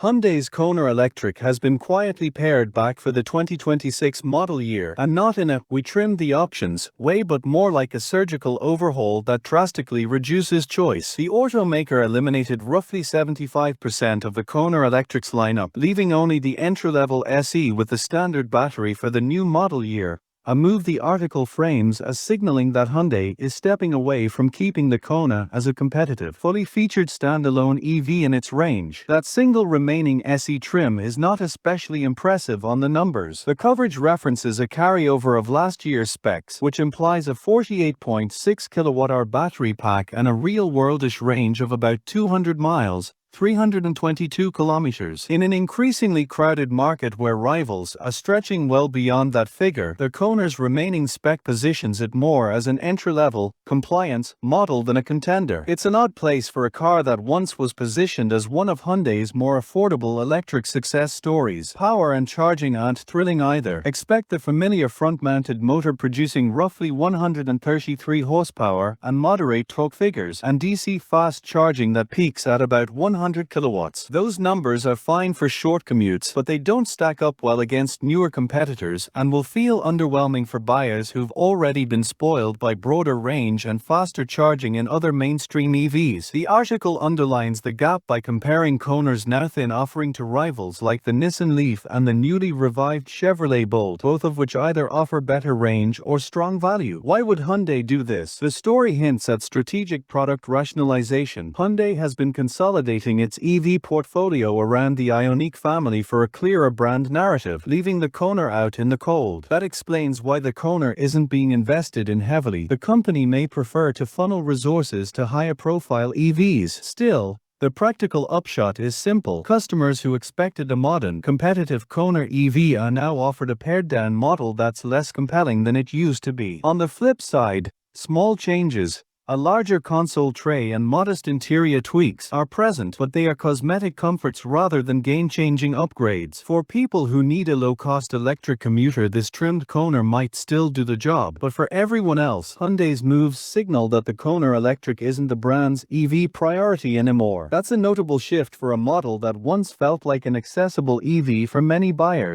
Hyundai's Kona Electric has been quietly pared back for the 2026 model year, and not in a "we trimmed the options" way, but more like a surgical overhaul that drastically reduces choice. The automaker eliminated roughly 75% of the Kona Electric's lineup, leaving only the entry-level SE with the standard battery for the new model year. A move the article frames as signaling that Hyundai is stepping away from keeping the Kona as a competitive, fully featured standalone EV in its range. That single remaining SE trim is not especially impressive on the numbers. The coverage references a carryover of last year's specs, which implies a 48.6 kWh battery pack and a real-worldish range of about 200 miles. 322 kilometers. In an increasingly crowded market where rivals are stretching well beyond that figure, the Kona's remaining spec positions it more as an entry-level, compliance model than a contender. It's an odd place for a car that once was positioned as one of Hyundai's more affordable electric success stories. Power and charging aren't thrilling either. Expect the familiar front-mounted motor producing roughly 133 horsepower and moderate torque figures, and DC fast charging that peaks at about 100 kilowatts. Those numbers are fine for short commutes, but they don't stack up well against newer competitors and will feel underwhelming for buyers who've already been spoiled by broader range and faster charging in other mainstream EVs. The article underlines the gap by comparing Kona's now thin offering to rivals like the Nissan Leaf and the newly revived Chevrolet Bolt, both of which either offer better range or strong value. Why would Hyundai do this? The story hints at strategic product rationalization. Hyundai has been consolidating its EV portfolio around the Ioniq family for a clearer brand narrative, leaving the Kona out in the cold. That explains why the Kona isn't being invested in heavily. The company may prefer to funnel resources to higher-profile EVs. Still, the practical upshot is simple. Customers who expected a modern, competitive Kona EV are now offered a pared-down model that's less compelling than it used to be. On the flip side, small changes, a larger console tray and modest interior tweaks are present, but they are cosmetic comforts rather than game-changing upgrades. For people who need a low-cost electric commuter, this trimmed Kona might still do the job. But for everyone else, Hyundai's moves signal that the Kona Electric isn't the brand's EV priority anymore. That's a notable shift for a model that once felt like an accessible EV for many buyers.